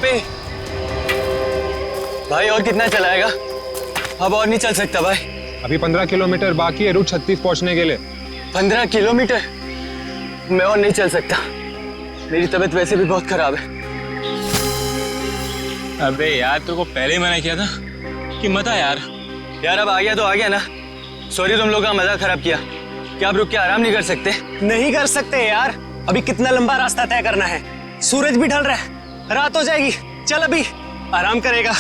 पंपी भाई और कितना चलाएगा? अब और नहीं चल सकता भाई। अभी 15 किलोमीटर बाकी है रूट 36 पहुंचने के लिए। 15 किलोमीटर? मैं और नहीं चल सकता, मेरी तबीयत वैसे भी बहुत खराब है। अबे यार तेरे को पहले ही मना किया था कि मत आ यार। यार अब आ गया तो आ गया ना। सॉरी तुम लोग का मजा खराब किया। क्या आप रुक के आराम नहीं कर सकते? नहीं कर सकते यार, अभी कितना लंबा रास्ता तय करना है। सूरज भी ढल रहा है, रात हो जाएगी। चल अभी आराम करेगा।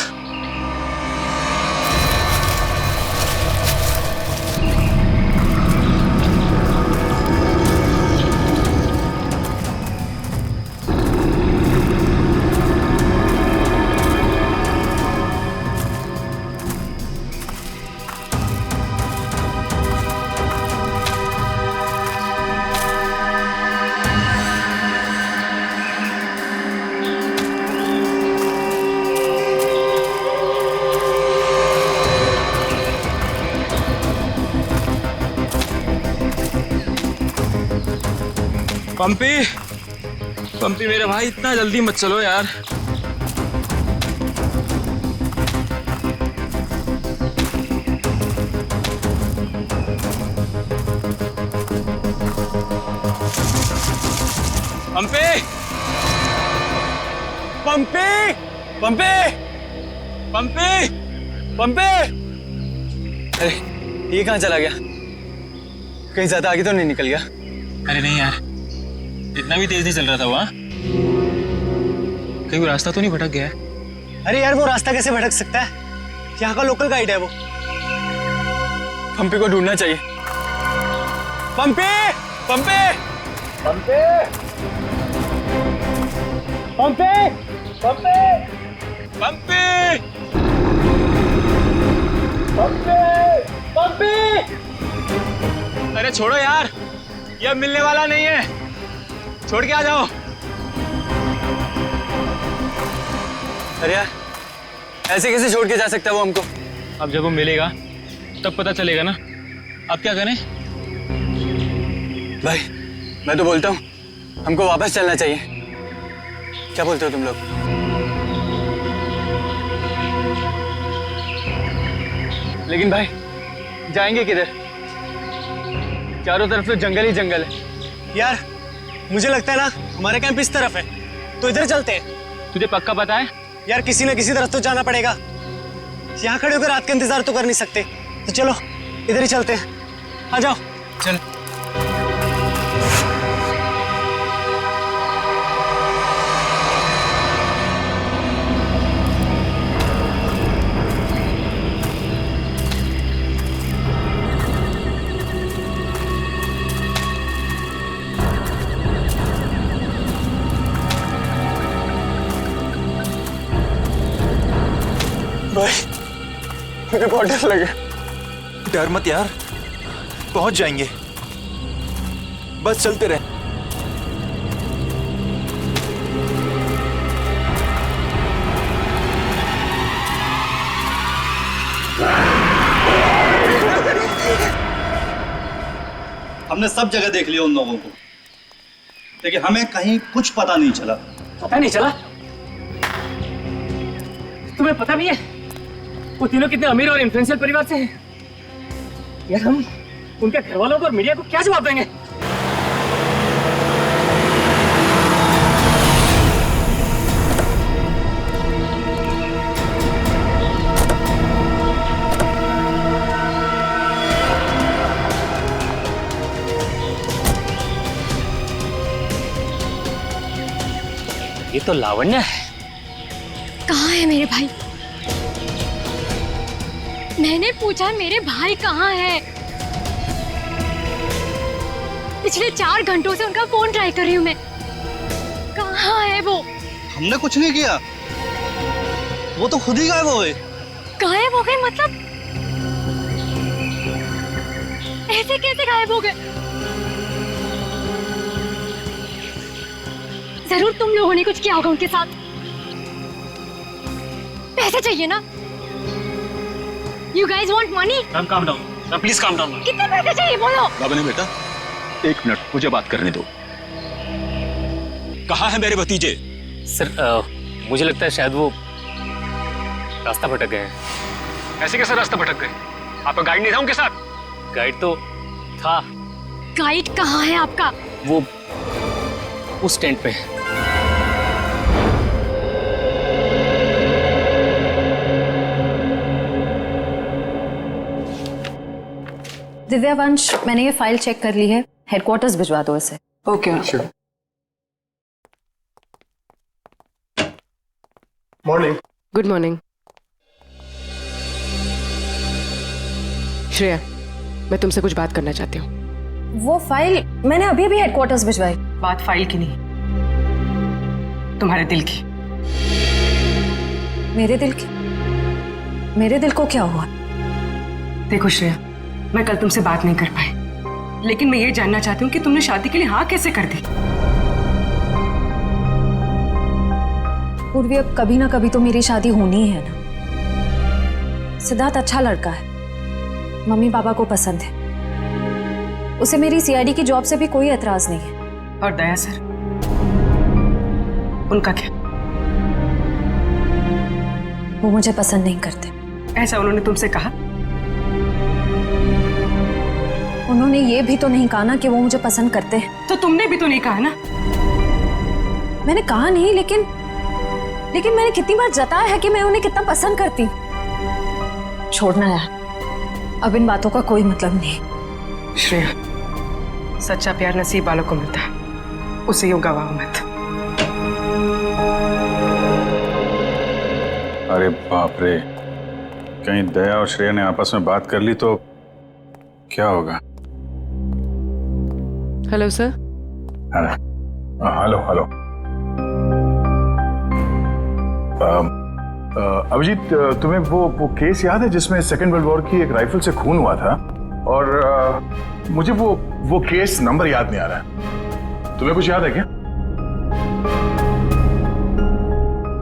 पंपी पंपी मेरे भाई इतना जल्दी मत चलो यार। पंपी पंपी पंपी पंपी पंपी! अरे ये कहाँ चला गया? कहीं ज्यादा आगे तो नहीं निकल गया? अरे नहीं यार, इतना भी तेज नहीं चल रहा था वहाँ। कहीं वो रास्ता तो नहीं भटक गया है? अरे यार वो रास्ता कैसे भटक सकता है, यहाँ का लोकल गाइड है वो। पंपी को ढूंढना चाहिए। पंपी पंपी पंपी पंपी पंपी पंपी पंपी पंपी! अरे छोड़ो यार, ये अब मिलने वाला नहीं है, छोड़ के आ जाओ। अरे यार ऐसे कैसे छोड़ के जा सकता है वो हमको? अब जब वो मिलेगा तब पता चलेगा ना। अब क्या करें? भाई मैं तो बोलता हूँ हमको वापस चलना चाहिए। क्या बोलते हो तुम लोग? लेकिन भाई जाएंगे किधर? चारों तरफ तो जंगल ही जंगल है। यार मुझे लगता है ना हमारा कैंप इस तरफ है, तो इधर चलते हैं। तुझे पक्का पता है? यार किसी न किसी तरफ तो जाना पड़ेगा, यहाँ खड़े होकर रात का इंतजार तो कर नहीं सकते। तो चलो इधर ही चलते हैं, आ जाओ। चल। भाई मुझे बहुत डर लगा। डर मत यार, पहुंच जाएंगे, बस चलते रहे। हमने सब जगह देख लिया उन लोगों को, लेकिन हमें कहीं कुछ पता नहीं चला। पता नहीं चला? तुम्हें पता भी है वो तीनों कितने अमीर और इन्फ्लुएंशियल परिवार से हैं? यार हम उनके घर वालों को और मीडिया को क्या जवाब देंगे? ये तो लावण्य है। कहाँ है मेरे भाई? मैंने पूछा मेरे भाई कहाँ है? पिछले 4 घंटों से उनका फोन ट्राई कर रही हूँ मैं। कहाँ है वो? हमने कुछ नहीं किया, वो तो खुद ही गायब हो गए। गायब हो गए मतलब? ऐसे कैसे गायब हो गए? जरूर तुम लोगों ने कुछ किया होगा उनके साथ। पैसे चाहिए ना? You guys want money? Ma'am calm down, ma'am please calm down। कितने पैसे चाहिए बोलो? बाबा ने बेटा 1 मिनट मुझे बात करने दो। कहाँ है मेरे भतीजे? सर मुझे लगता है शायद वो रास्ता भटक गए हैं। ऐसे कैसे रास्ता भटक गए? आपका गाइड नहीं था उनके साथ? गाइड तो था, गाइड कहाँ है आपका? वो उस टेंट पे है। दिव्यावंश, मैंने ये फाइल चेक कर ली है, हेडक्वार्टर्स भिजवा दो इसे। Okay Sure. Morning. Good morning. Shreya, मैं तुमसे कुछ बात करना चाहती हूँ। वो फाइल मैंने अभी अभी हेडक्वार्टर्स भिजवाई। बात फाइल की नहीं, तुम्हारे दिल की। मेरे दिल की? मेरे दिल को क्या हुआ? देखो श्रेया, मैं कल तुमसे बात नहीं कर पाई, लेकिन मैं ये जानना चाहती हूँ कि तुमने शादी के लिए हाँ कैसे कर दी? पूर्वी, अब कभी ना कभी तो मेरी शादी होनी ही है ना। सिद्धार्थ अच्छा लड़का है, मम्मी पापा को पसंद है, उसे मेरी सीआईडी की जॉब से भी कोई एतराज नहीं है। और दया सर, उनका क्या? वो मुझे पसंद नहीं करते। ऐसा उन्होंने तुमसे कहा? उन्होंने ये भी तो नहीं कहा ना कि वो मुझे पसंद करते हैं। तो तुमने भी तो नहीं कहा ना? मैंने कहा नहीं, लेकिन मैंने कितनी बार जताया है कि मैं उन्हें कितना पसंद करती हूँ। छोड़ना यार, अब इन बातों का कोई मतलब नहीं। श्रेया, सच्चा प्यार नसीब वालों को मिलता है, उसे यूं गवाओ मत। अरे बाप रे, कहीं दया और श्रेया ने आपस में बात कर ली तो क्या होगा? Hello sir. Hello hello. Abhijit, तुम्हें वो केस याद है जिसमें सेकेंड वर्ल्ड वॉर की एक राइफल से खून हुआ था? और मुझे वो केस नंबर याद नहीं आ रहा है। तुम्हें कुछ याद है क्या?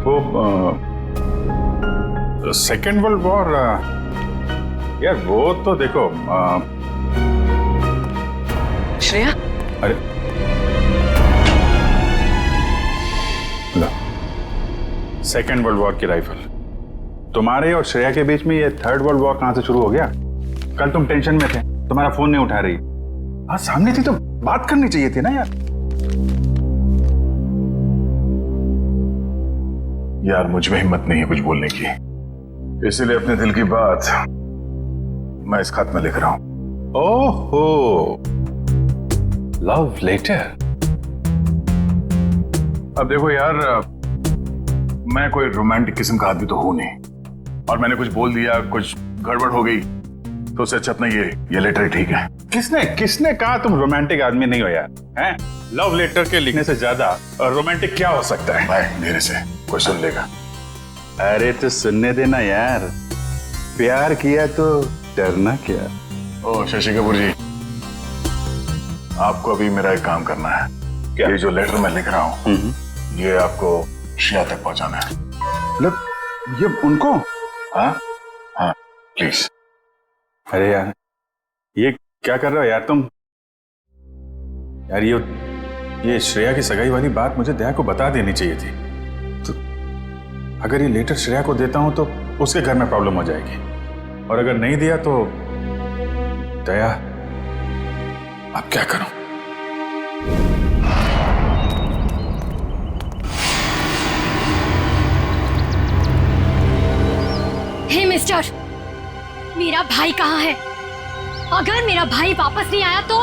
वो सेकेंड वर्ल्ड वॉर, यार वो तो देखो। श्रेया, अरे सेकेंड वर्ल्ड वॉर की राइफल। तुम्हारे और श्रेया के बीच में ये थर्ड वर्ल्ड वॉर कहां से शुरू हो गया? कल तुम टेंशन में थे, तुम्हारा फोन नहीं उठा रही। हाँ, सामने थी तो बात करनी चाहिए थी ना यार। यार मुझ में हिम्मत नहीं है कुछ बोलने की, इसीलिए अपने दिल की बात मैं इस खत में लिख रहा हूं। ओहो, लव लेटर। अब देखो यार, मैं कोई रोमांटिक किस्म का आदमी तो हूं नहीं, और मैंने कुछ बोल दिया, कुछ गड़बड़ हो गई, तो उससे अच्छा अपना ये लेटर ठीक है। किसने कहा तुम रोमांटिक आदमी नहीं हो यार? हैं? लव लेटर के लिखने से ज्यादा रोमांटिक क्या हो सकता है? भाई मेरे से कोई सुन लेगा। अरे तो सुनने देना यार, प्यार किया तो डरना क्या। ओ शशि कपूर जी, आपको अभी मेरा एक काम करना है। क्या? ये जो लेटर मैं लिख रहा हूँ, ये आपको श्रेया तक पहुंचाना है। मतलब ये उनको? हाँ हाँ, प्लीज। अरे यार, ये क्या कर रहे हो यार तुम? यार ये श्रेया की सगाई वाली बात मुझे दया को बता देनी चाहिए थी। तो अगर ये लेटर श्रेया को देता हूं तो उसके घर में प्रॉब्लम हो जाएगी, और अगर नहीं दिया तो दया, अब क्या करूं? हे मिस्टर, मेरा भाई कहाँ है? अगर मेरा भाई वापस नहीं आया तो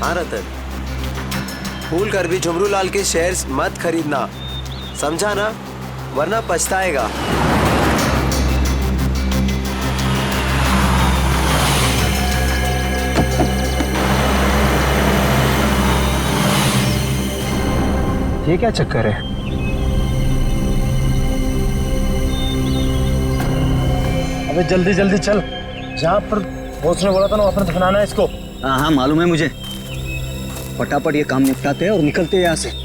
हाँ रतन, भूल कर भी झुमरू लाल के शेयर्स मत खरीदना, समझा ना? वरना पछताएगा। ये क्या चक्कर है? अबे जल्दी जल्दी चल, जहाँ पर पहुंचने बोला था ना वहाँ पर दफनाना है इसको। हाँ हाँ मालूम है मुझे। फटाफट ये काम निपटाते हैं और निकलते हैं यहाँ से।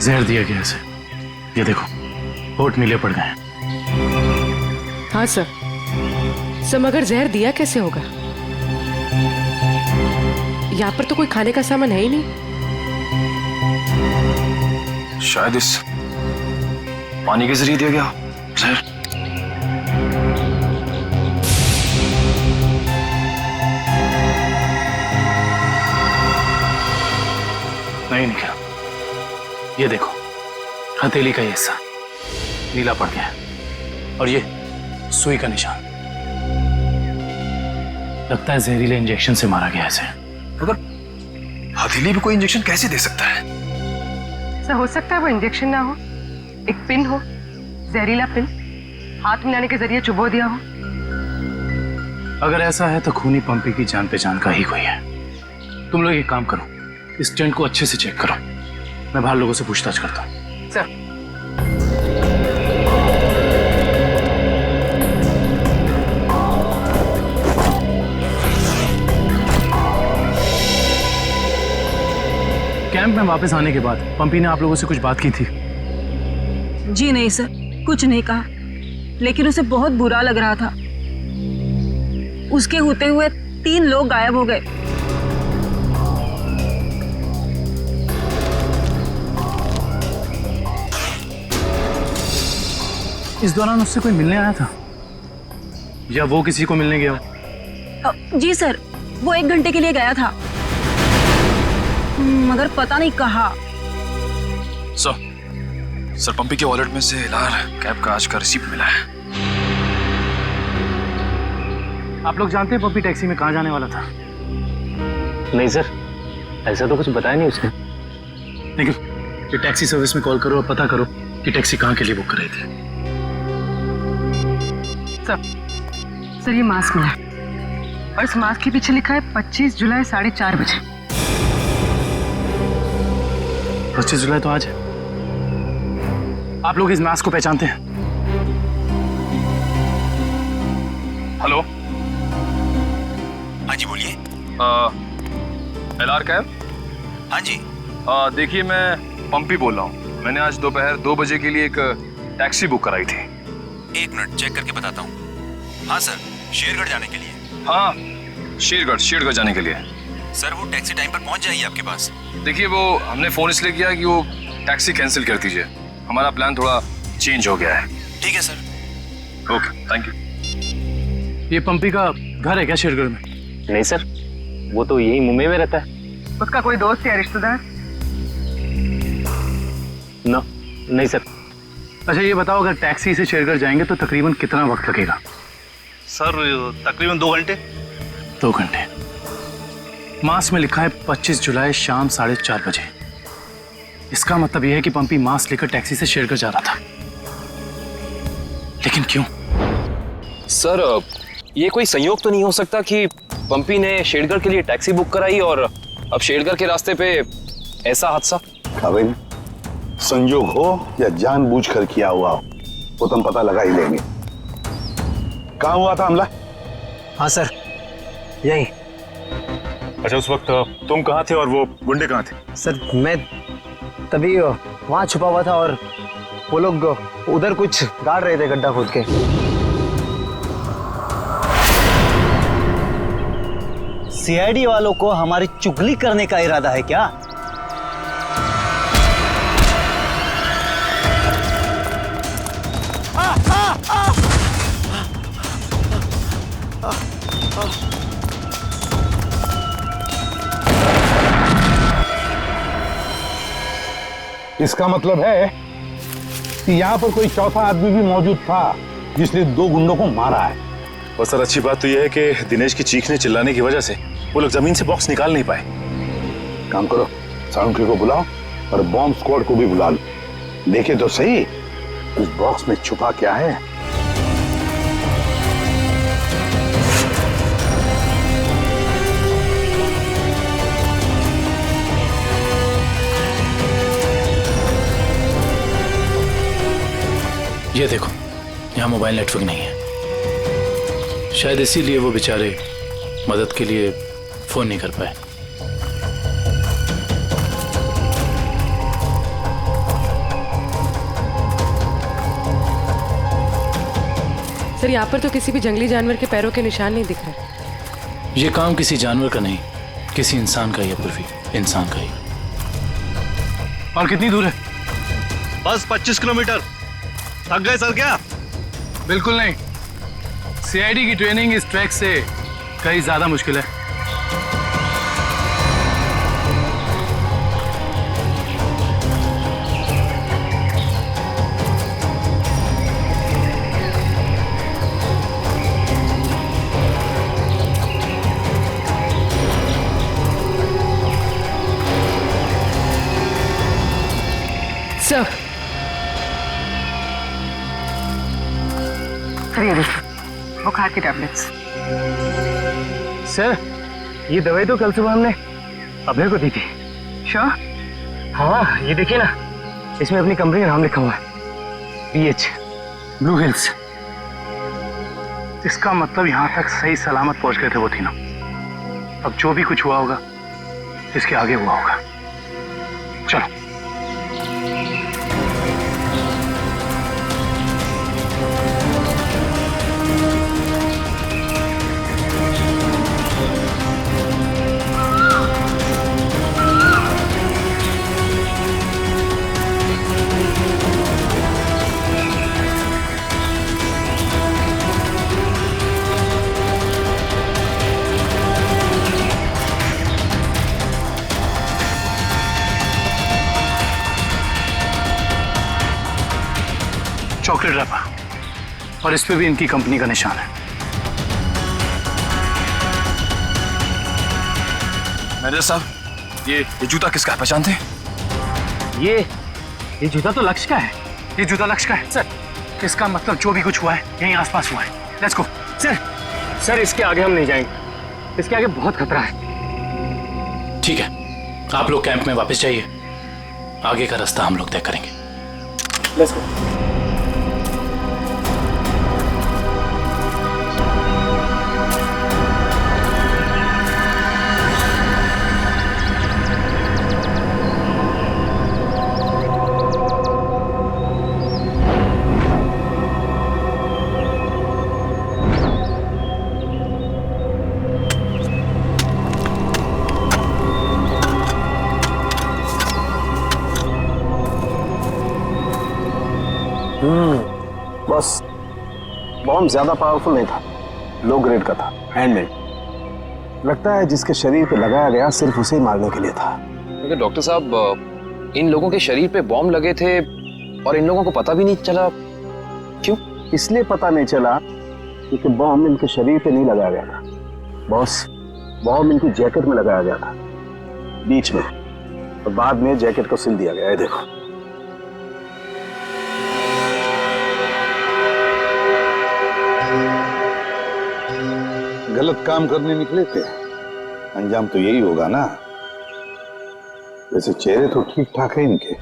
जहर दिया गया इसे। ये देखो, होठ नीले पड़ गए। हाँ सर। सर मगर जहर दिया कैसे होगा? यहाँ पर तो कोई खाने का सामान है ही नहीं। शायद इस पानी के जरिए दिया गया जहर। नहीं निकला। ये देखो, हथेली का ये हिस्सा नीला पड़ गया और ये सुई का निशान। लगता है जहरीले इंजेक्शन से मारा गया इसे। मगर हथेली भी कोई इंजेक्शन कैसे दे सकता है? सर हो सकता है वो इंजेक्शन ना हो, एक पिन हो, जहरीला पिन हाथ मिलाने के जरिए चुबो दिया हो। अगर ऐसा है तो खूनी पंपी की जान पहचान का ही कोई है। तुम लोग एक काम करो, इस टेंट को अच्छे से चेक करो। मैं बाहर लोगों से पूछताछ करता हूँ। सर कैंप में वापस आने के बाद पंपी ने आप लोगों से कुछ बात की थी? जी नहीं सर, कुछ नहीं कहा, लेकिन उसे बहुत बुरा लग रहा था। उसके होते हुए 3 लोग गायब हो गए। इस दौरान उससे कोई मिलने आया था या वो किसी को मिलने गया? जी सर, वो 1 घंटे के लिए गया था, मगर पता नहीं कहाँ। सर पंपी के वॉलेट में से एलआर कैब का आज का रिसीप्ट मिला है। आप लोग जानते हैं पंपी टैक्सी में कहाँ जाने वाला था? नहीं सर, ऐसा तो कुछ बताया नहीं उसने। लेकिन ये टैक्सी सर्विस में कॉल करो और पता करो कि टैक्सी कहाँ के लिए बुक कर रही थी। सर ये मास्क मिला और इस मास्क के पीछे लिखा है 25 जुलाई 4:30 बजे। 25 जुलाई तो आज है। आप लोग इस मास्क को पहचानते हैं? हेलो, हाँ जी बोलिए। LR cab? हाँ जी। देखिए मैं पंपी बोल रहा हूँ। मैंने आज दोपहर 2 बजे के लिए एक टैक्सी बुक कराई थी। 1 मिनट चेक करके बताता हूँ। हाँ सर, शेरगढ़ जाने के लिए। हाँ, शेरगढ़ जाने के लिए। सर वो टैक्सी टाइम पर पहुँच जाएगी आपके पास। देखिए वो हमने फोन इसलिए किया कि वो टैक्सी कैंसिल कर दीजिए। हमारा प्लान थोड़ा चेंज हो गया है। ठीक है सर। Okay, thank you. ये पंपी का घर है क्या शेरगढ़ में? नहीं सर, वो तो यही मुंबई में रहता है। उसका कोई दोस्त या रिश्तेदार? नहीं सर। अच्छा ये बताओ, अगर टैक्सी से शेरगढ़ जाएंगे तो तकरीबन कितना वक्त लगेगा? सर तकरीबन 2 घंटे। 2 घंटे। मास में लिखा है 25 जुलाई शाम 4:30 बजे। इसका मतलब यह है कि पंपी मास लेकर टैक्सी से शेरगढ़ जा रहा था। लेकिन क्यों? सर ये कोई संयोग तो नहीं हो सकता कि पंपी ने शेरगढ़ के लिए टैक्सी बुक कराई और अब शेरगढ़ के रास्ते पे ऐसा हादसा? अभी संयोग हो या जानबूझकर किया हुआ हो वो तो हम पता लगा ही लेंगे। कहाँ हुआ था हमला? हाँ सर, यही। अच्छा उस वक्त तुम कहाँ थे और वो गुंडे कहाँ थे? सर मैं तभी वहां छुपा हुआ था और वो लोग उधर कुछ गाड़ रहे थे, गड्ढा खोद के। सीआईडी वालों को हमारी चुगली करने का इरादा है क्या? इसका मतलब है कि यहाँ पर कोई चौथा आदमी भी मौजूद था जिसने 2 गुंडों को मारा है। और सर अच्छी बात तो यह है कि दिनेश की चीखने चिल्लाने की वजह से वो लोग जमीन से बॉक्स निकाल नहीं पाए। काम करो, साउंड्री को बुलाओ और बॉम्ब स्क्वाड को भी बुला लो। देखे तो सही उस बॉक्स में छुपा क्या है। ये देखो, यहाँ मोबाइल नेटवर्क नहीं है। शायद इसीलिए वो बेचारे मदद के लिए फोन नहीं कर पाए। सर, यहाँ पर तो किसी भी जंगली जानवर के पैरों के निशान नहीं दिख रहे। ये काम किसी जानवर का नहीं, किसी इंसान का ही है पूर्वी, इंसान का ही। और कितनी दूर है? बस 25 किलोमीटर। थक गए सर क्या? बिल्कुल नहीं। सीआईडी की ट्रेनिंग इस ट्रैक से कहीं ज्यादा मुश्किल है। सर, ये देखिए बुखार की टैबलेट्स। सर, ये दवाई तो कल सुबह हमने अभय को दी थी। श्योर? हाँ, ये देखिए ना, इसमें अपनी कंपनी का नाम लिखा हुआ है, BH ब्लू हिल्स। इसका मतलब यहाँ तक सही सलामत पहुंच गए थे वो तीनों। अब जो भी कुछ हुआ होगा इसके आगे हुआ होगा। चलो। चॉकलेट रैपर, और इस पे भी इनकी कंपनी का निशान है। मैनेजर साहब, ये जूता किसका है, पहचानते हैं? ये जूता तो लक्ष्य का है। ये जूता लक्ष्य का है सर। इसका मतलब जो भी कुछ हुआ है यहीं आसपास हुआ है। Let's go. सर, इसके आगे हम नहीं जाएंगे। इसके आगे बहुत खतरा है। ठीक है, आप लोग कैंप में वापस जाइए। आगे का रास्ता हम लोग तय करेंगे। Let's go. बस बॉम्ब ज्यादा पावरफुल नहीं था, लो ग्रेड का था, हैंडमेड। लगता है जिसके शरीर पे लगाया गया सिर्फ उसे ही मारने के लिए था। लेकिन डॉक्टर साहब, इन लोगों के शरीर पे बॉम्ब लगे थे और इन लोगों को पता भी नहीं चला। क्यों? इसलिए पता नहीं चला क्योंकि बॉम्ब इनके शरीर पे नहीं लगाया गया था बॉस। बॉम्ब इनकी जैकेट में लगाया गया था बीच में, और बाद में जैकेट को सिल दिया गया है। देखो, गलत काम करने निकले थे, अंजाम तो यही होगा ना। वैसे चेहरे तो ठीक ठाक है इनके,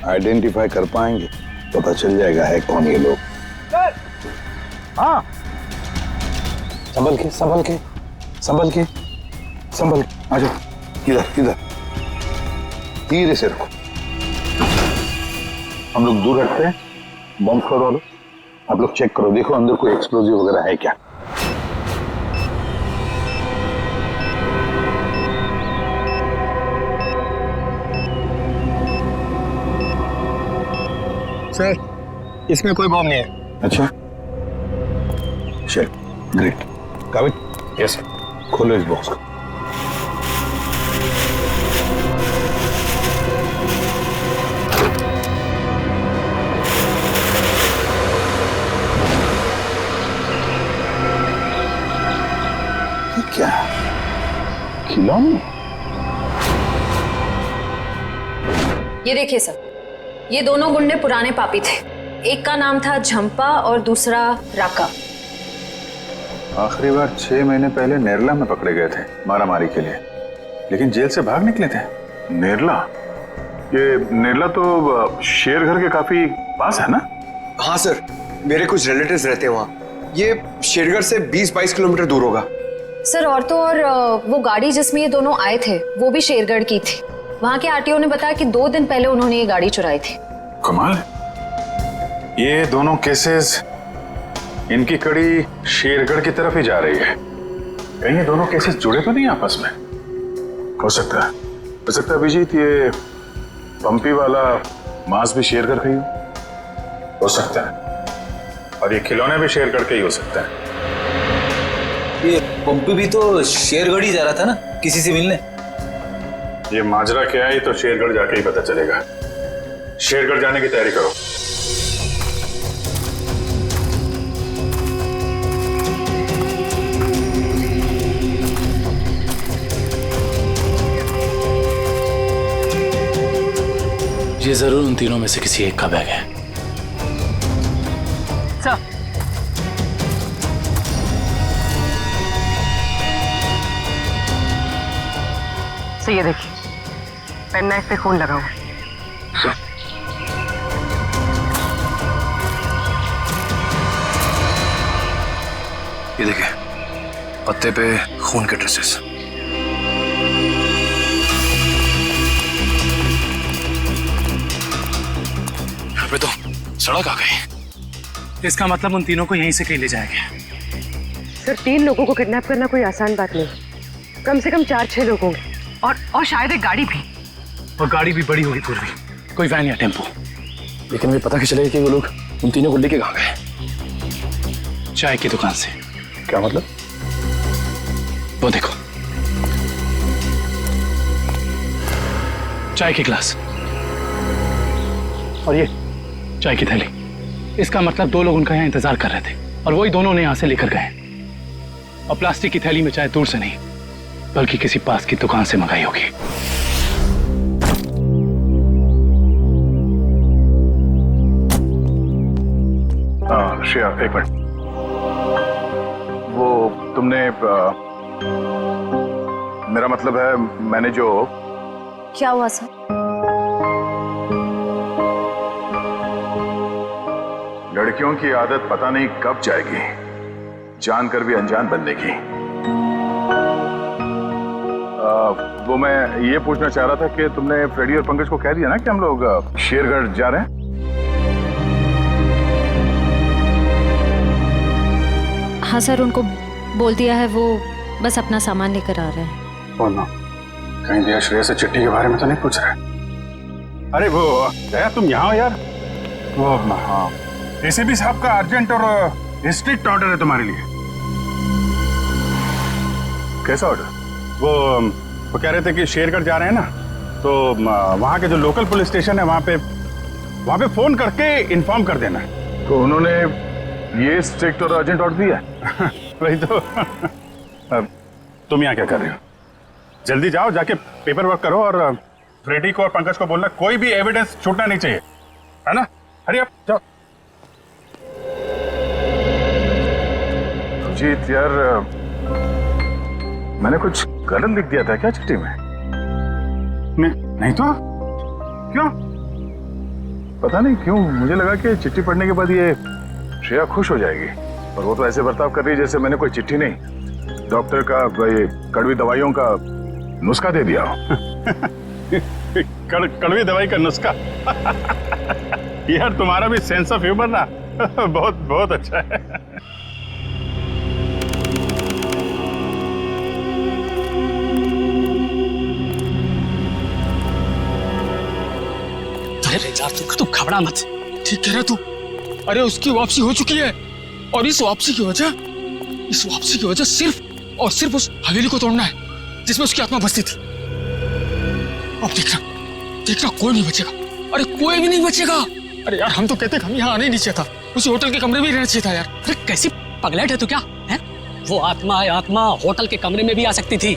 आइडेंटिफाई कर पाएंगे, पता चल जाएगा है कौन ये लोग। हाँ, संभल के संभल के संभल के संभल के, आ जाओ। इधर इधर, धीरे से रखो। हम लोग दूर रखते हैं। बॉम्ब स्क्वाड वालों, आप लोग चेक करो, देखो अंदर कोई एक्सप्लोजिव वगैरह है क्या। सर इसमें कोई बॉम्ब नहीं है। अच्छा, चल ग्रेट। काबिल, यस सर, खोलो इस बॉक्स को। क्या खिलौने? ये देखिए सर, ये दोनों गुंडे पुराने पापी थे। एक का नाम था झंपा और दूसरा राका। आखिरी बार 6 महीने पहले नेरला में पकड़े गए थे मारामारी के लिए, लेकिन जेल से भाग निकले थे। नेरला? ये नेरला तो शेरघर के काफी पास है ना? हाँ सर, मेरे कुछ रिलेटिव्स रहते हैं वहाँ। ये शेरगढ़ से 20-22 किलोमीटर दूर होगा। सर और तो और वो गाड़ी जिसमें ये दोनों आए थे वो भी शेरगढ़ की थी। वहाँ के आरटीओ ने बताया कि 2 दिन पहले उन्होंने ये गाड़ी चुराई थी। कमाल, ये दोनों केसेस, इनकी कड़ी शेरगढ़ की तरफ ही जा रही है। कहीं ये दोनों केसेस जुड़े तो नहीं आपस में? हो सकता है अभिजीत, ये पंपी वाला मांस भी शेरगढ़ का ही हो सकता है, और ये खिलौने भी शेरगढ़ के ही हो सकता है। ये पंपी भी तो शेरगढ़ ही जा रहा था ना किसी से मिलने। ये माजरा क्या है तो शेरगढ़ जाके ही पता चलेगा। शेरगढ़ जाने की तैयारी करो। ये जरूर उन तीनों में से किसी एक का बैग है। सर, ये देखिए, पेन नाइफ पे खून लगा हुआ है। ये देखिए, पत्ते पे खून के ट्रेसेस। यहाँ पे तो सड़क आ गई। इसका मतलब उन तीनों को यहीं से कहीं ले जाएंगे। सर, 3 लोगों को किडनैप करना कोई आसान बात नहीं। कम से कम 4-6 लोग होंगे, और शायद एक गाड़ी भी। और गाड़ी भी बड़ी होगी पूर्वी, कोई वैन या टेम्पो। लेकिन मुझे पता कैसे चलेगा कि वो लोग उन तीनों को लेके कहाँ गए? चाय की दुकान से। क्या मतलब? वो देखो, चाय की ग्लास और ये चाय की थैली। इसका मतलब 2 लोग उनका यहाँ इंतजार कर रहे थे और वही दोनों ने यहाँ से लेकर गए। और प्लास्टिक की थैली में चाय दूर से नहीं बल्कि किसी पास की दुकान से मंगाई होगी। श्रेया, एक मिनट। वो तुमने मेरा मतलब है, मैंने जो... क्या हुआ सर? लड़कियों की आदत पता नहीं कब जाएगी, जानकर भी अनजान बनने की। वो मैं ये पूछना चाह रहा था कि तुमने फ्रेडी और पंकज को कह दिया ना कि हम लोग शेरगढ़ जा रहे हैं? हाँ सर, उनको बोल दिया है, वो बस अपना सामान लेकर आ रहे हैं। ओ नो, कहीं दिया श्रेया से चिट्ठी के बारे में तो नहीं पूछ रहे? अरे वो दया, तुम यहाँ हो यार। वो हाँ, एसीपी साहब का अर्जेंट और स्ट्रिक्ट ऑर्डर है तुम्हारे लिए। कैसा ऑर्डर? वो कह रहे थे कि शेरगढ़ जा रहे हैं ना, तो वहाँ के जो लोकल पुलिस स्टेशन है वहाँ पे फोन करके इन्फॉर्म कर देना। तो उन्होंने ये स्ट्रिक्ट और अर्जेंट ऑर्डर दिया। वही तो। तुम यहाँ क्या कर रहे हो? जल्दी जाओ, जाके पेपर वर्क करो और फ्रेडी को और पंकज को बोलना कोई भी एविडेंस छूटना नहीं चाहिए, है ना? हरी आप जाओ। जीत यार, मैंने कुछ गलत लिख दिया था क्या चिट्ठी में? नहीं तो क्यों? पता नहीं क्यों मुझे लगा कि चिट्ठी पढ़ने के बाद ये श्रेया खुश हो जाएगी, और वो तो ऐसे बर्ताव कर रही है जैसे मैंने कोई चिट्ठी नहीं, डॉक्टर का ये कड़वी दवाइयों का नुस्खा दे दिया हो। कड़वी दवाई का नुस्खा। यार तुम्हारा भी सेंस ऑफ ह्यूमर ना बहुत बहुत अच्छा है। अरे यार, तू घबरा मत, ठीक कह रहा तू। अरे उसकी वापसी हो चुकी है और इस वापसी की वजह सिर्फ और सिर्फ उस हवेली को तोड़ना है जिसमें उसकी आत्मा बसती थी। अब देखना कोई नहीं बचेगा। अरे कोई भी नहीं बचेगा। अरे यार हम तो कहते हम यहाँ आने ही नहीं चाहिए था, उसी होटल के कमरे में ही रहना चाहिए था यार। अरे कैसी पगलेट है तू क्या है? वो आत्मा होटल के कमरे में भी आ सकती थी।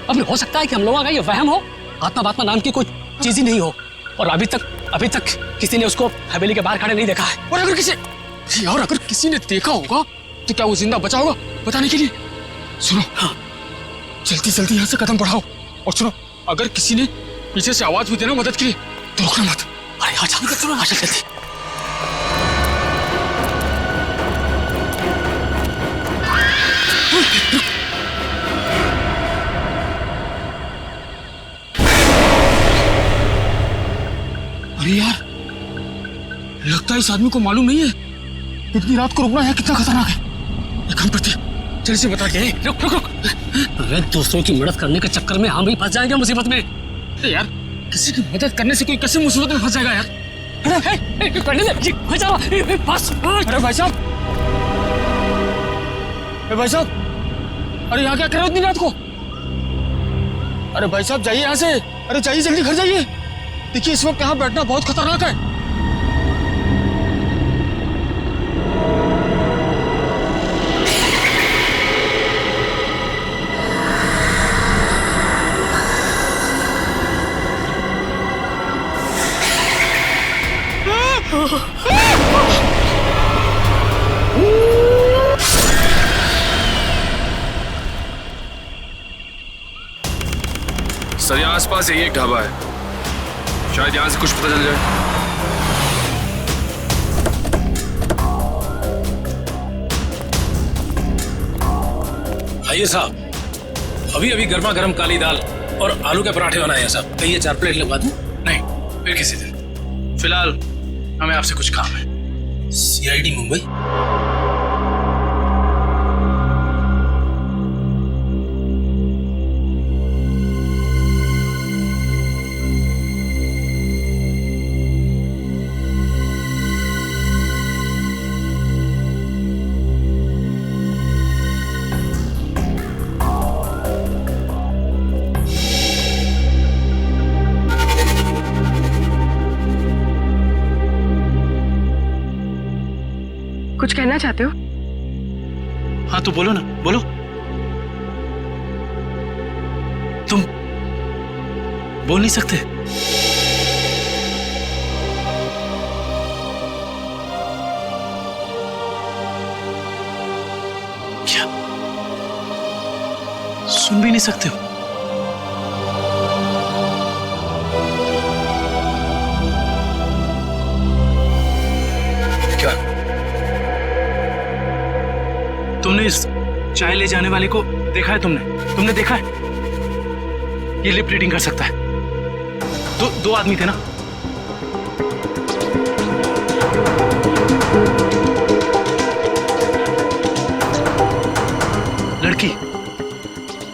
अब हो सकता है कि हम लोगों का ये वहम हो, आत्मा नाम की कोई चीज ही नहीं हो। और अभी तक किसी ने उसको हवेली के बाहर खड़े नहीं देखा है। और अगर किसी ने देखा होगा तो क्या वो जिंदा बचा होगा बताने के लिए? सुनो, हाँ, जल्दी यहाँ से कदम बढ़ाओ। और सुनो, अगर किसी ने पीछे से आवाज भी देना मदद के लिए तो रोकना मत। अरे आजा जल्दी। अरे यार, लगता है इस आदमी को मालूम नहीं है इतनी रात को रुकना है कितना खतरनाक है। एक काम करते हैं, जल्दी से बता के। रुक। अरे दूसरों की मदद करने के चक्कर में हम ही फंस जाएंगे मुसीबत में। अरे यार, किसी की मदद करने से कोई कैसे मुसीबत में फंस जाएगा यार? अरे भाई साहब, अरे यहाँ क्या कर रहे हो इतनी रात को? अरे भाई साहब जाइए यहाँ से। अरे जाइए, जल्दी घर जाइए। देखिए इस वक्त यहाँ बैठना बहुत खतरनाक है। सर यहाँ आसपास यही एक ढाबा है, शायद यहाँ से कुछ पता चल जाए। आइए साहब, अभी गर्मा गर्म काली दाल और आलू के पराठे बनाए हैं साहब। कहिए 4 प्लेट लगवा दूं? नहीं, फिर किसी दिन। फिलहाल हमें आपसे कुछ काम है। CID मुंबई। कुछ कहना चाहते हो? हाँ तो बोलो ना, बोलो। तुम बोल नहीं सकते? क्या सुन भी नहीं सकते हो? क्या तुमने इस चाय ले जाने वाले को देखा है? तुमने देखा है? ये लिप रीडिंग कर सकता है। दो आदमी थे ना?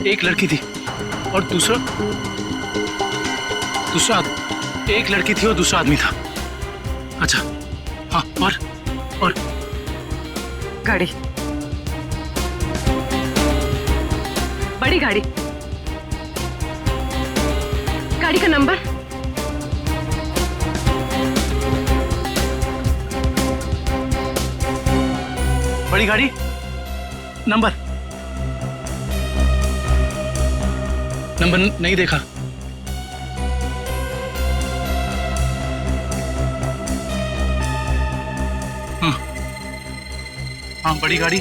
एक लड़की थी और दूसरा एक लड़की थी और दूसरा आदमी था। अच्छा हाँ, और गाड़ी, बड़ी गाड़ी का नंबर? बड़ी गाड़ी नंबर नहीं देखा। हाँ बड़ी गाड़ी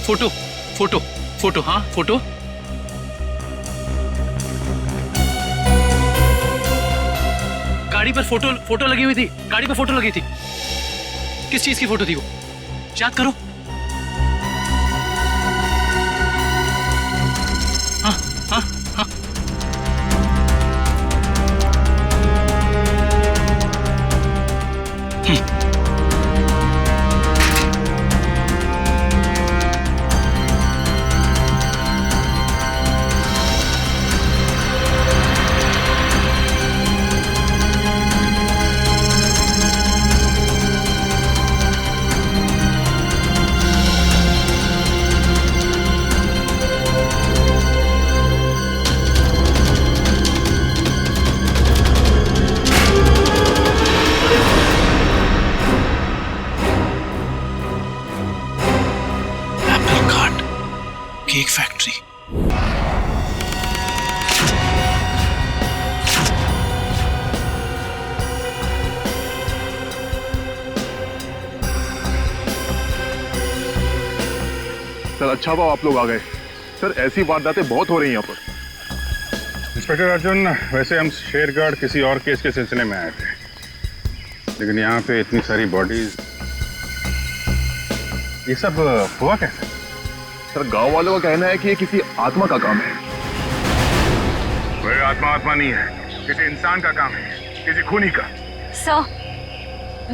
फोटो हाँ फोटो। गाड़ी पर फोटो लगी हुई थी। गाड़ी पर फोटो लगी थी। किस चीज की फोटो थी वो? याद करो। हाँ सर अच्छा हुआ आप लोग आ गए। सर ऐसी वारदातें बहुत हो रही हैं यहाँ पर। इंस्पेक्टर अर्जुन, वैसे हम शेरगढ़ किसी और केस के सिलसिले में आए थे, लेकिन यहाँ पे इतनी सारी बॉडीज, ये सब हुआ कैसे? सर गांव वालों का कहना है कि ये किसी आत्मा का काम है। कोई आत्मा नहीं है, किसी इंसान का काम है, किसी खूनी का। सर,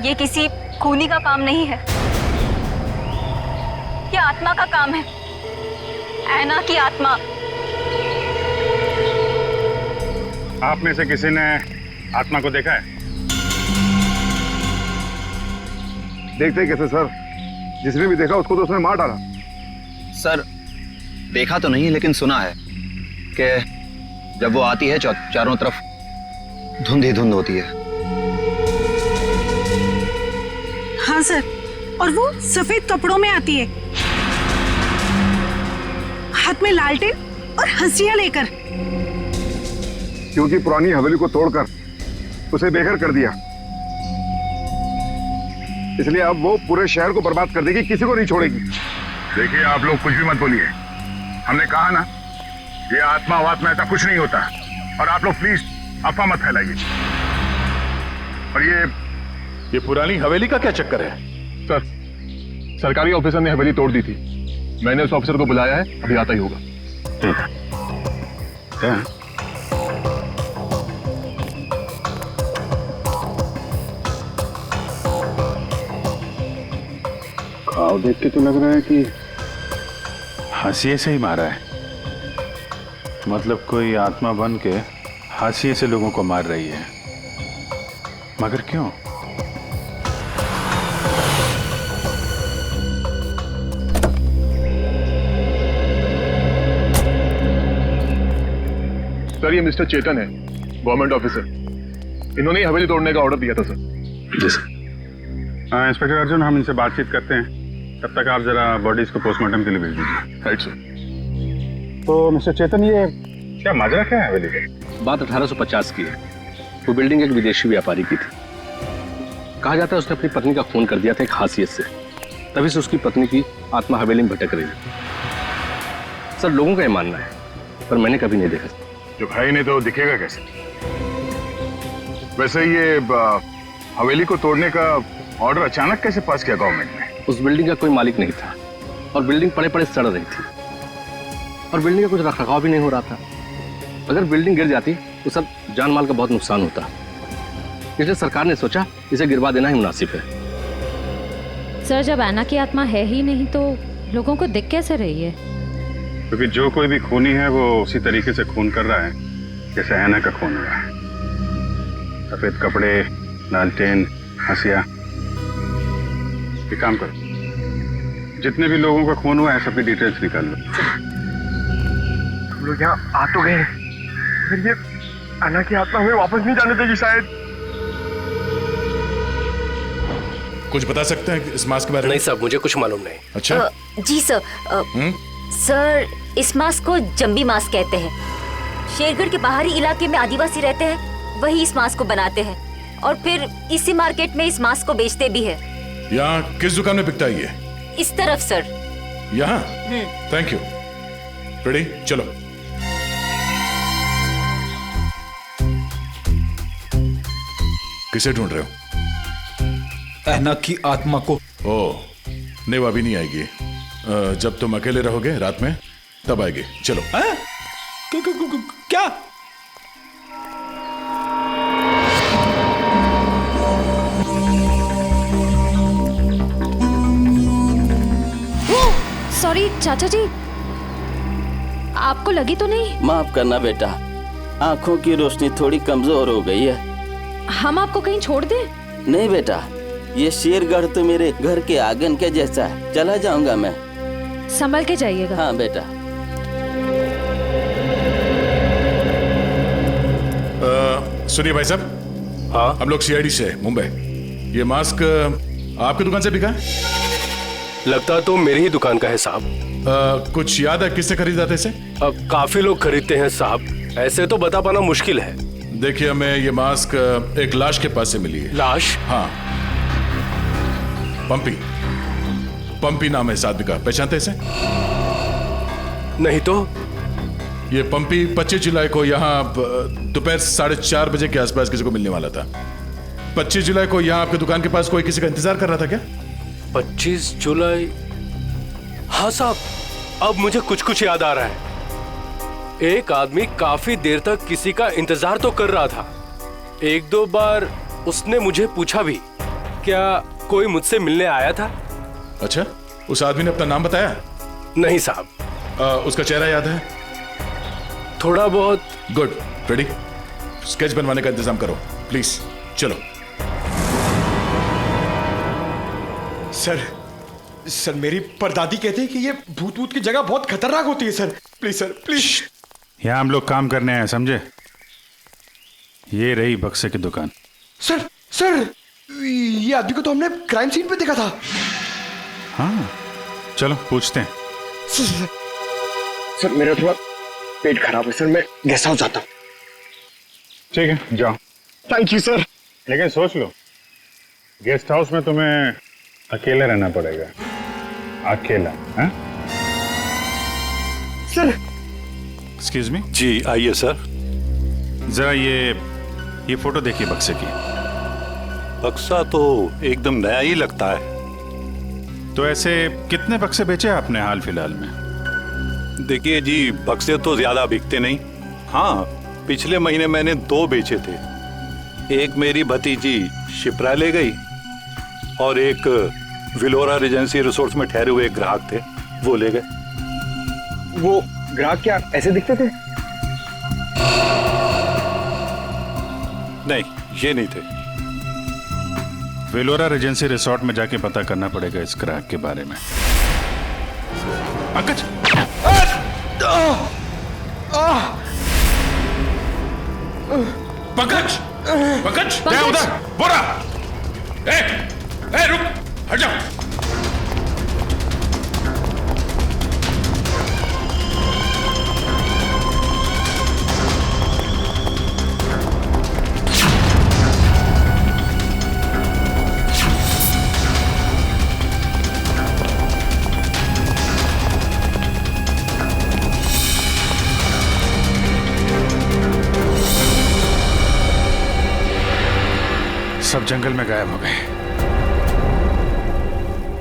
ये किसी खूनी का काम नहीं है, ये आत्मा का काम है, ऐना की आत्मा। आप में से किसी ने आत्मा को देखा है? देखते कैसे सर, जिसने भी देखा उसको तो उसने मार डाला। सर देखा तो नहीं, लेकिन सुना है कि जब वो आती है चारों तरफ धुंध ही धुंध होती है। हाँ सर, और वो सफेद कपड़ों में आती है, हाथ में लालटेन और हंसिया लेकर। क्योंकि पुरानी हवेली को तोड़कर उसे बेघर कर दिया, इसलिए अब वो पूरे शहर को बर्बाद कर देगी, किसी को नहीं छोड़ेगी। देखिए आप लोग कुछ भी मत बोलिए, हमने कहा ना ये आत्मा वात्मा ऐसा कुछ नहीं होता, और आप लोग प्लीज अफवाह मत फैलाइए। और ये पुरानी हवेली का क्या चक्कर है? सर सरकारी ऑफिसर ने हवेली तोड़ दी थी, मैंने उस ऑफिसर को बुलाया है, अभी आता ही होगा। घाव देख के तो लग रहा है कि हाशिए से ही मारा है, मतलब कोई आत्मा बन के हाशिए से लोगों को मार रही है, मगर क्यों? सर ये मिस्टर चेतन है, गवर्नमेंट ऑफिसर, इन्होंने ही हवेली तोड़ने का ऑर्डर दिया था सर। जी सर। इंस्पेक्टर अर्जुन, हम इनसे बातचीत करते हैं, तब तक आप जरा बॉडीज को पोस्टमार्टम के लिए भेज दीजिए। Right sir. तो मिस्टर चेतन, ये क्या माजरा क्या है हवेली का? बात 1850 की है। वो बिल्डिंग एक विदेशी व्यापारी की थी। कहा जाता है उसने अपनी पत्नी का खून कर दिया था एक हासियत से, तभी से उसकी पत्नी की आत्मा हवेली में भटक रही है। सर लोगों का ये मानना है, पर मैंने कभी नहीं देखा। जो भाई ने तो दिखेगा कैसे? वैसे ये हवेली को तोड़ने का ऑर्डर अचानक कैसे पास किया गवर्नमेंट ने? उस बिल्डिंग का कोई मालिक नहीं था और बिल्डिंग पड़े पड़े सड़ रही थी और बिल्डिंग का कुछ रखरखाव भी नहीं हो रहा था। अगर बिल्डिंग गिर जाती तो सब जान माल का बहुत नुकसान होता, इसलिए सरकार ने सोचा इसे गिरवा देना ही मुनासिब है। सर जब ऐना की आत्मा है ही नहीं तो लोगों को दिख कैसे रही है? क्योंकि जो कोई भी खूनी है वो उसी तरीके से खून कर रहा है जैसे ऐना का खून हो रहा है। सफेद कपड़े, लालटेन, हंसिया। एक काम करो, जितने भी लोगों का खून हुआ है सबकी डिटेल्स निकाल लो। हम लोग यहाँ आ तो गए, फिर ये ऐना की आत्मा हमें वापस नहीं जाने देगी शायद। कुछ बता सकते हैं इस मास्क के बारे में? नहीं साहब, मुझे कुछ मालूम नहीं। अच्छा जी सर। सर इस मास्क को जंबी मास्क कहते हैं। शेरगढ़ के बाहरी इलाके में आदिवासी रहते हैं, वही इस मास्क को बनाते हैं और फिर इसी मार्केट में इस मास्क को बेचते भी है। यहाँ किस दुकान में बिकता है ये? इस तरफ सर। यहाँ? Thank you. रेडी, चलो। किसे ढूंढ रहे हो? ऐना की आत्मा को। ओह, नहीं वो अभी नहीं आएगी। जब तुम अकेले रहोगे रात में तब आएगी। चलो। क्या? सॉरी चाचा जी, आपको लगी तो नहीं? माफ करना बेटा, आंखों की रोशनी थोड़ी कमजोर हो गई है। हम आपको कहीं छोड़ दें? नहीं बेटा, ये शेरगढ़ तो मेरे घर के आंगन के जैसा है, चला जाऊंगा मैं। संभल के जाइएगा। हाँ बेटा। सुनिए भाई साहब। हाँ, हम लोग सीआईडी से मुंबई। ये मास्क आपकी दुकान से बिका है? लगता तो मेरी ही दुकान का है साहब। कुछ याद है किससे खरीदा था इसे? काफी लोग खरीदते हैं साहब, ऐसे तो बता पाना मुश्किल है। देखिए, हमें ये मास्क एक लाश के पास से मिली है। लाश? हाँ, पंपी नाम है इस आदमी का, पहचानते इसे? नहीं तो ये पंपी 25 जुलाई को यहाँ दोपहर 4:30 बजे के आसपास किसी को मिलने वाला था। 25 जुलाई को यहाँ आपके दुकान के पास कोई किसी का इंतजार कर रहा था क्या? 25 जुलाई? हाँ साहब, अब मुझे कुछ कुछ याद आ रहा है। एक आदमी काफी देर तक किसी का इंतजार तो कर रहा था। एक दो बार उसने मुझे पूछा भी, क्या कोई मुझसे मिलने आया था? अच्छा, उस आदमी ने अपना नाम बताया? नहीं साहब। उसका चेहरा याद है? थोड़ा बहुत। गुड। रेडी? स्केच बनवाने का इंतजाम करो प्लीज। चलो। सर मेरी परदादी कहती है कि ये भूत की जगह बहुत खतरनाक होती है सर। Please sir, please. यहाँ हम लोग काम करने आए, समझे? ये रही बक्से की दुकान। सर ये आदमी को तो हमने क्राइम सीन पे देखा था। हाँ, चलो पूछते हैं। सर मेरा थोड़ा पेट खराब है सर, मैं गेस्ट हाउस जाता हूँ। ठीक है, जाओ। Thank you sir. लेकिन सोच लो, गेस्ट हाउस में तुम्हें अकेले रहना पड़ेगा। अकेला, हैं? सर। Excuse me. जी आइए सर। जरा ये फोटो देखिए बक्से की। बक्सा तो एकदम नया ही लगता है। तो ऐसे कितने बक्से बेचे आपने हाल फिलहाल में? देखिए जी, बक्से तो ज्यादा बिकते नहीं। हाँ, पिछले महीने मैंने 2 बेचे थे। एक मेरी भतीजी शिप्रा ले गई और एक विलोरा रेजेंसी रिसोर्ट्स में ठहरे हुए एक ग्राहक थे, वो ले गए। वो ग्राहक क्या ऐसे दिखते थे? नहीं, ये नहीं थे। वेलोरा रेजेंसी रिसोर्ट में जाके पता करना पड़ेगा इस ग्राहक के बारे में। पंकज! पंकज! पंकज! क्या उधर? बोरा! ए, रुक! हट जाओ! सब जंगल में गायब हो गए।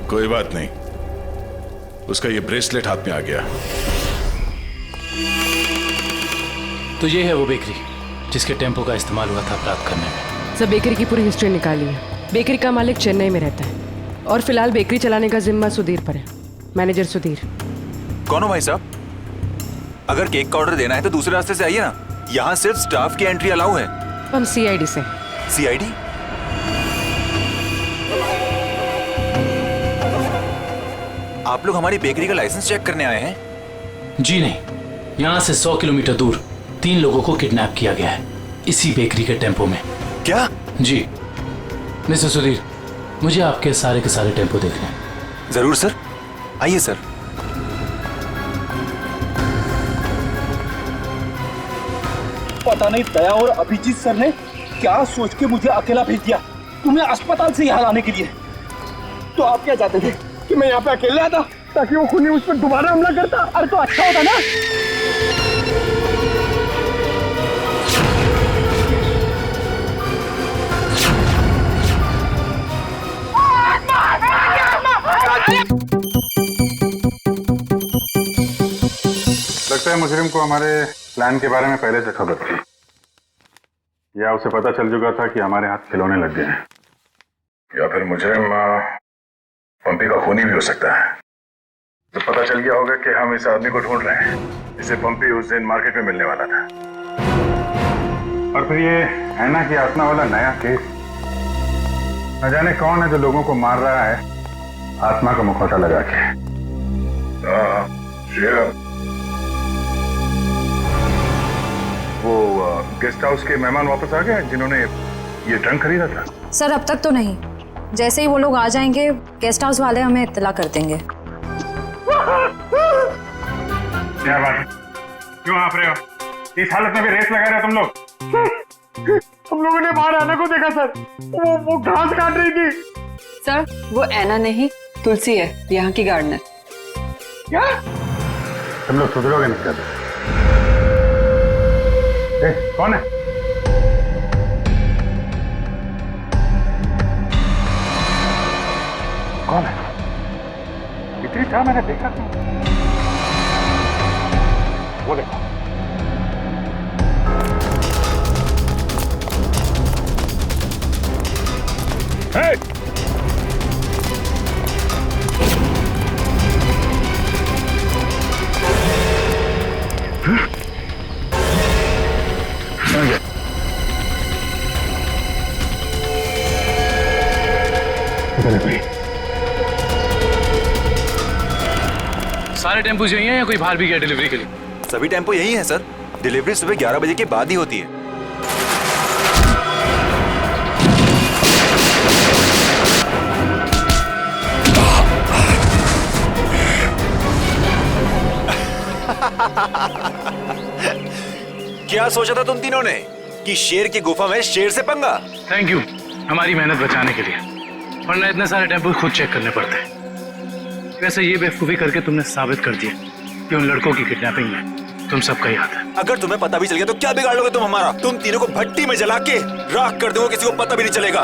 कोई बात नहीं, उसका ये ब्रेसलेट हाथ में आ गया। तो ये है वो बेकरी जिसके टेम्पो का इस्तेमाल हुआ था अपराध करने में। सब बेकरी की पूरी हिस्ट्री निकाली है। बेकरी का मालिक चेन्नई में रहता है और फिलहाल बेकरी चलाने का जिम्मा सुधीर पर है। मैनेजर सुधीर। कौन हो भाई साहब? अगर केक का ऑर्डर देना है तो दूसरे रास्ते से आइए ना, यहाँ सिर्फ स्टाफ की एंट्री अलाउ है। हम सीआईडी से। सीआईडी? आप लोग हमारी बेकरी का लाइसेंस चेक करने आए हैं? जी नहीं, यहाँ से 100 किलोमीटर दूर 3 लोगों को किडनैप किया गया है, इसी बेकरी के टेम्पो में। क्या? जी मिस्टर सुधीर, मुझे आपके सारे के सारे टेम्पो देखने हैं। जरूर सर, आइए सर। पता नहीं दया और अभिजीत सर ने क्या सोच के मुझे अकेला भेज दिया तुम्हें अस्पताल से यहाँ लाने के लिए। तो आप क्या चाहते थे कि मैं यहाँ पे अकेले आता ताकि वो खूनी उस पर दोबारा हमला करता? अरे तो अच्छा होता ना। लगता है मुजरिम को हमारे प्लान के बारे में पहले से खबर थी, या उसे पता चल चुका था कि हमारे हाथ खिलौने लग गए हैं। या फिर मुजरिम पंपी का खूनी भी हो सकता है। तो पता चल गया होगा कि हम इस आदमी को ढूंढ रहे हैं जिसे पंपी उस दिन मार्केट में मिलने वाला था। और फिर ये है ना कि आत्मा वाला नया केस, न जाने कौन है जो लोगों को मार रहा है आत्मा का मुखौटा लगा के। वो गेस्ट हाउस के मेहमान वापस आ गए जिन्होंने ये ट्रंक खरीदा था? सर अब तक तो नहीं, जैसे ही वो लोग आ जाएंगे गेस्ट हाउस वाले हमें इत्तला कर देंगे। क्या बात है, क्यों आप रहे हो? इस हालत में भी रेस लगा रहे हो तुम लोग? हम लोगों ने बाहर आना को देखा सर, वो घास काट रही थी। सर वो ऐना नहीं तुलसी है, यहाँ की गार्डनर। क्या? तुम लोग सुधरोगे नहीं कभी। कौन है? कौन है? इतनी चाह मैंने देखा नहीं। वो देखो। Hey! सारे टेम्पो यही हैं या कोई बाहर भी गया डिलीवरी के लिए? सभी टेम्पो यही हैं सर। डिलीवरी सुबह 11 बजे के बाद ही होती है। क्या सोचा था तुम तीनों ने कि शेर की गुफा में शेर से पंगा? थैंक यू हमारी मेहनत बचाने के लिए, वरना इतने सारे टेम्पो खुद चेक करने पड़ते हैं। वैसे ये बेवकूफी करके तुमने साबित कर दिया कि उन लड़कों की किडनैपिंग में तुम सबका ही हाथ है। अगर तुम्हें पता भी चल गया तो क्या बिगाड़ लोगे तुम हमारा? तुम तीनों को भट्टी में जला के राख कर दोगे, किसी को पता भी नहीं चलेगा।